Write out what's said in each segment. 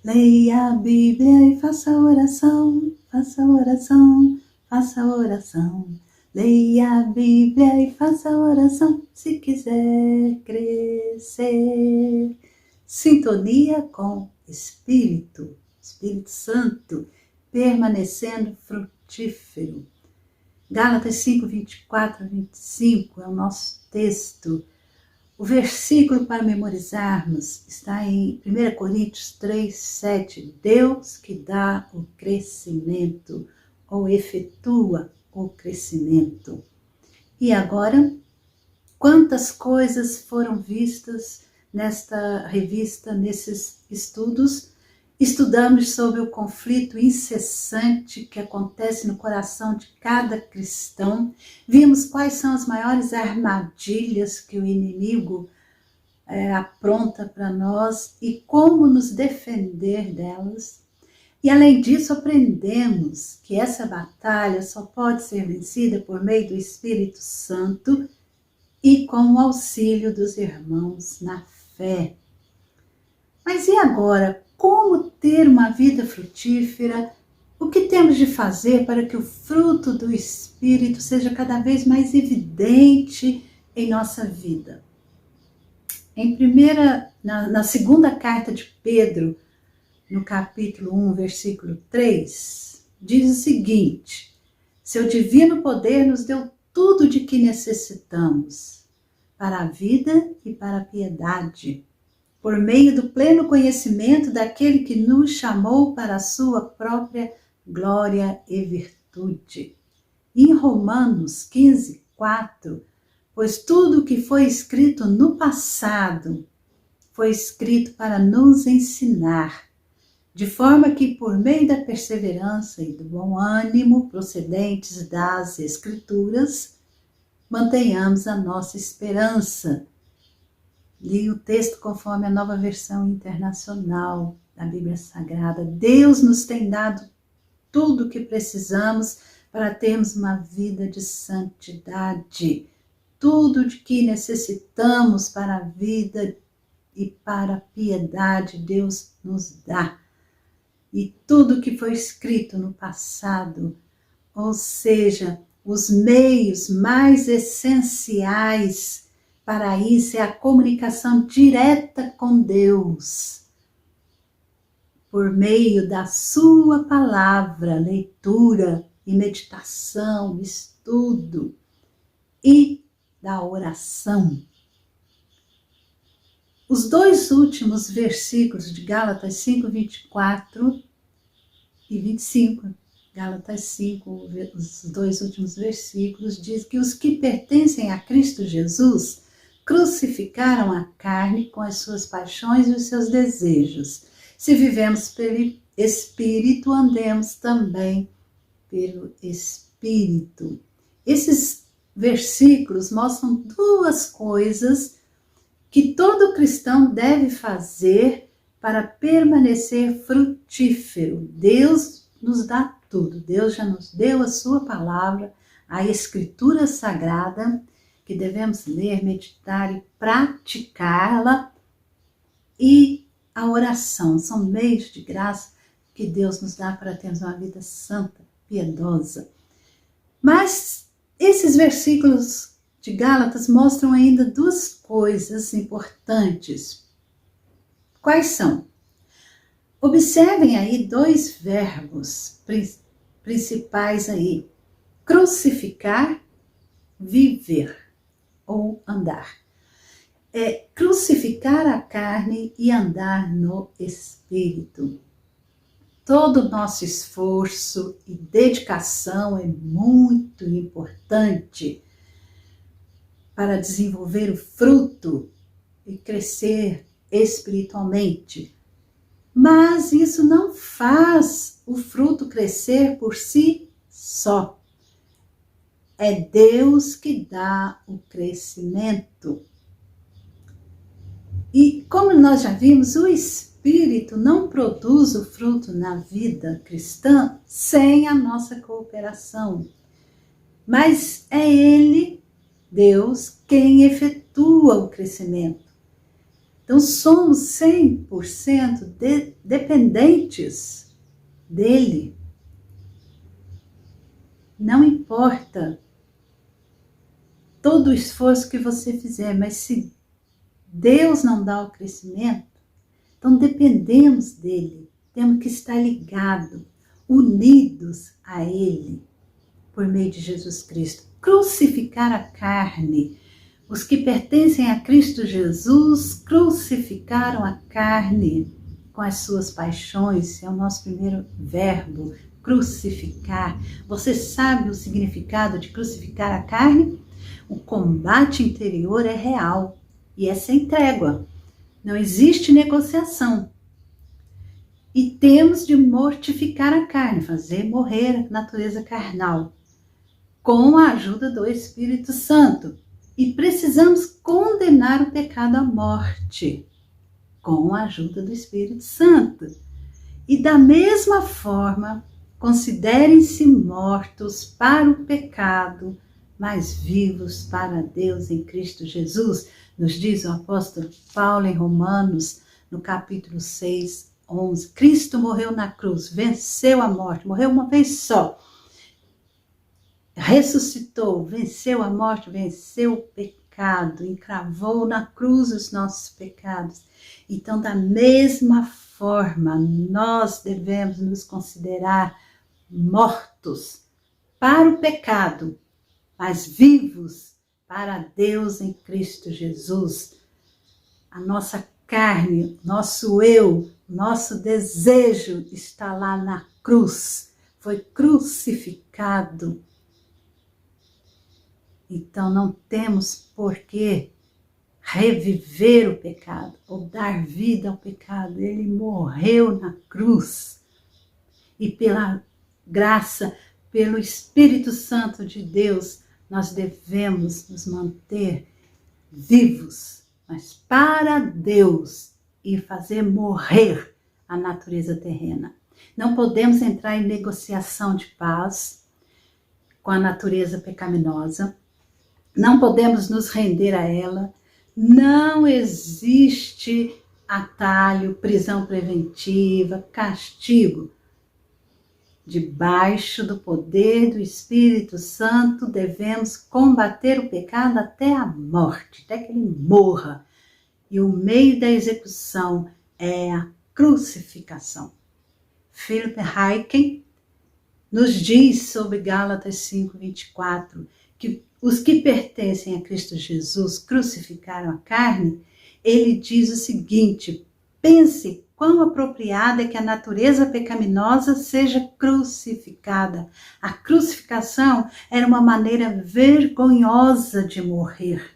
Leia a Bíblia e faça oração, faça oração, faça oração. Leia a Bíblia e faça oração, se quiser crescer. Sintonia com Espírito Santo, permanecendo frutífero. Gálatas 5, 24 a 25 é o nosso texto. O versículo para memorizarmos está em 1 Coríntios 3, 7. Deus que dá o crescimento, ou efetua o crescimento. E agora, quantas coisas foram vistas nesta revista, nesses estudos? Estudamos sobre o conflito incessante que acontece no coração de cada cristão. Vimos quais são as maiores armadilhas que o inimigo apronta para nós e como nos defender delas. E além disso, aprendemos que essa batalha só pode ser vencida por meio do Espírito Santo e com o auxílio dos irmãos na fé. Mas e agora? Como ter uma vida frutífera? O que temos de fazer para que o fruto do Espírito seja cada vez mais evidente em nossa vida? Na segunda carta de Pedro, no capítulo 1, versículo 3, diz o seguinte: seu divino poder nos deu tudo de que necessitamos para a vida e para a piedade, por meio do pleno conhecimento daquele que nos chamou para a sua própria glória e virtude. Em Romanos 15, 4, pois tudo o que foi escrito no passado foi escrito para nos ensinar, de forma que por meio da perseverança e do bom ânimo procedentes das Escrituras, mantenhamos a nossa esperança. Li o texto conforme a Nova Versão Internacional da Bíblia Sagrada. Deus nos tem dado tudo o que precisamos para termos uma vida de santidade. Tudo de que necessitamos para a vida e para a piedade Deus nos dá. E tudo que foi escrito no passado, ou seja, os meios mais essenciais para isso é a comunicação direta com Deus, por meio da sua palavra, leitura e meditação, estudo e da oração. Os dois últimos versículos de Gálatas 5, 24 e 25, Gálatas 5, os dois últimos versículos, diz que os que pertencem a Cristo Jesus crucificaram a carne com as suas paixões e os seus desejos. Se vivemos pelo Espírito, andemos também pelo Espírito. Esses versículos mostram duas coisas que todo cristão deve fazer para permanecer frutífero. Deus nos dá tudo. Deus já nos deu a sua palavra, a Escritura Sagrada, que devemos ler, meditar e praticá-la, e a oração. São meios de graça que Deus nos dá para termos uma vida santa, piedosa. Mas esses versículos de Gálatas mostram ainda duas coisas importantes. Quais são? Observem aí dois verbos principais aí: crucificar, viver ou andar. É crucificar a carne e andar no Espírito. Todo o nosso esforço e dedicação é muito importante para desenvolver o fruto e crescer espiritualmente. Mas isso não faz o fruto crescer por si só. É Deus que dá o crescimento. E como nós já vimos, o Espírito não produz o fruto na vida cristã sem a nossa cooperação. Mas é Ele, Deus, quem efetua o crescimento. Então somos 100% dependentes dele. Não importa todo o esforço que você fizer, mas se Deus não dá o crescimento, então dependemos dele. Temos que estar ligados, unidos a ele, por meio de Jesus Cristo. Crucificar a carne. Os que pertencem a Cristo Jesus crucificaram a carne com as suas paixões. Esse é o nosso primeiro verbo, crucificar. Você sabe o significado de crucificar a carne? O combate interior é real e é sem trégua. Não existe negociação. E temos de mortificar a carne, fazer morrer a natureza carnal, com a ajuda do Espírito Santo. E precisamos condenar o pecado à morte, com a ajuda do Espírito Santo. E da mesma forma, considerem-se mortos para o pecado, mas vivos para Deus em Cristo Jesus, nos diz o apóstolo Paulo em Romanos, no capítulo 6, 11. Cristo morreu na cruz, venceu a morte, morreu uma vez só. Ressuscitou, venceu a morte, venceu o pecado, encravou na cruz os nossos pecados. Então, da mesma forma, nós devemos nos considerar mortos para o pecado, mas vivos para Deus em Cristo Jesus. A nossa carne, nosso eu, nosso desejo está lá na cruz, foi crucificado. Então não temos por que reviver o pecado ou dar vida ao pecado. Ele morreu na cruz e pela graça, pelo Espírito Santo de Deus, nós devemos nos manter vivos, mas para Deus, e fazer morrer a natureza terrena. Não podemos entrar em negociação de paz com a natureza pecaminosa. Não podemos nos render a ela. Não existe atalho, prisão preventiva, castigo. Debaixo do poder do Espírito Santo, devemos combater o pecado até a morte, até que ele morra. E o meio da execução é a crucificação. Philip Ryken nos diz sobre Gálatas 5:24, que os que pertencem a Cristo Jesus crucificaram a carne. Ele diz o seguinte: pense quão apropriado é que a natureza pecaminosa seja crucificada. A crucificação era uma maneira vergonhosa de morrer.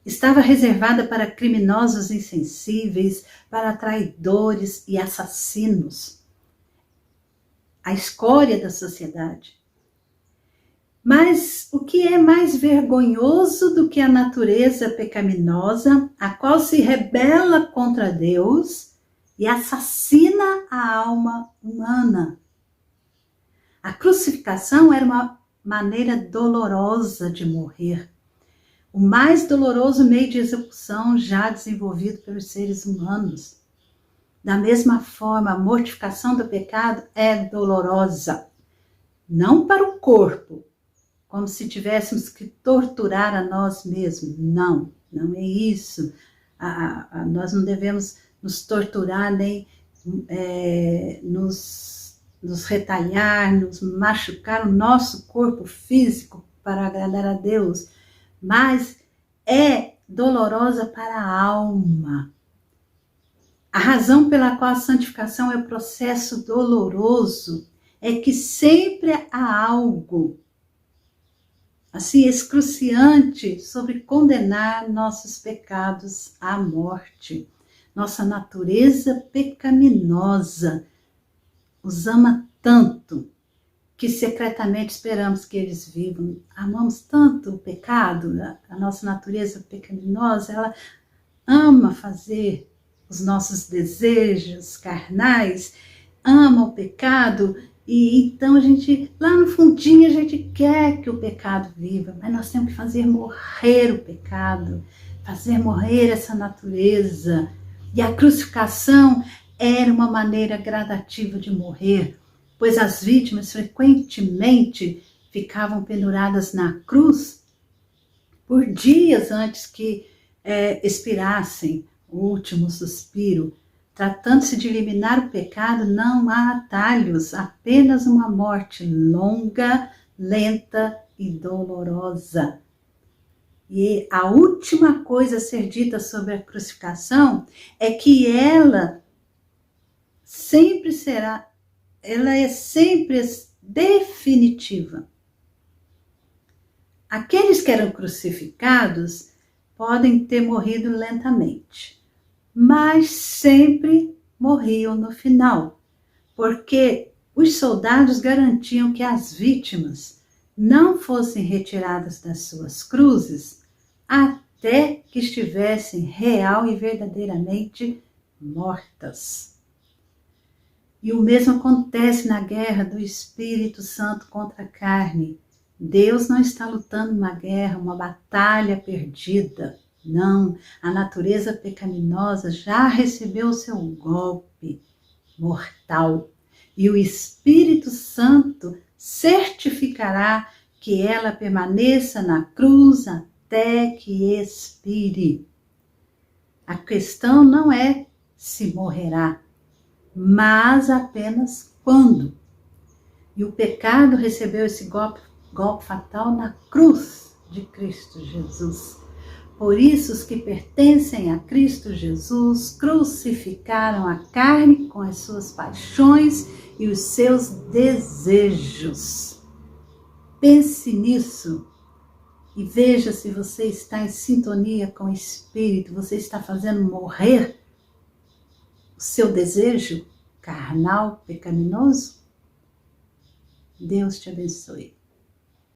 Estava reservada para criminosos insensíveis, para traidores e assassinos. A escória da sociedade. Mas o que é mais vergonhoso do que a natureza pecaminosa, a qual se rebela contra Deus e assassina a alma humana? A crucificação era uma maneira dolorosa de morrer. O mais doloroso meio de execução já desenvolvido pelos seres humanos. Da mesma forma, a mortificação do pecado é dolorosa. Não para o corpo, como se tivéssemos que torturar a nós mesmos. Não, não é isso. Nós não devemos nos torturar, nem nos retalhar, nos machucar o nosso corpo físico para agradar a Deus. Mas é dolorosa para a alma. A razão pela qual a santificação é um processo doloroso é que sempre há algo assim excruciante sobre condenar nossos pecados à morte. Nossa natureza pecaminosa os ama tanto que secretamente esperamos que eles vivam. Amamos tanto o pecado, a nossa natureza pecaminosa, ela ama fazer os nossos desejos carnais, ama o pecado, e então a gente, lá no fundinho, a gente quer que o pecado viva, mas nós temos que fazer morrer o pecado, fazer morrer essa natureza. E a crucificação era uma maneira gradativa de morrer, pois as vítimas frequentemente ficavam penduradas na cruz por dias antes que expirassem o último suspiro. Tratando-se de eliminar o pecado, não há atalhos, apenas uma morte longa, lenta e dolorosa. E a última coisa a ser dita sobre a crucificação é que ela é sempre definitiva. Aqueles que eram crucificados podem ter morrido lentamente, mas sempre morriam no final, porque os soldados garantiam que as vítimas não fossem retiradas das suas cruzes até que estivessem real e verdadeiramente mortas. E o mesmo acontece na guerra do Espírito Santo contra a carne. Deus não está lutando uma guerra, uma batalha perdida. Não, a natureza pecaminosa já recebeu o seu golpe mortal. E o Espírito Santo certificará que ela permaneça na cruz até que expire. A questão não é se morrerá, mas apenas quando. E o pecado recebeu esse golpe fatal na cruz de Cristo Jesus. Por isso, os que pertencem a Cristo Jesus crucificaram a carne com as suas paixões e os seus desejos. Pense nisso e veja se você está em sintonia com o Espírito, você está fazendo morrer o seu desejo carnal, pecaminoso? Deus te abençoe.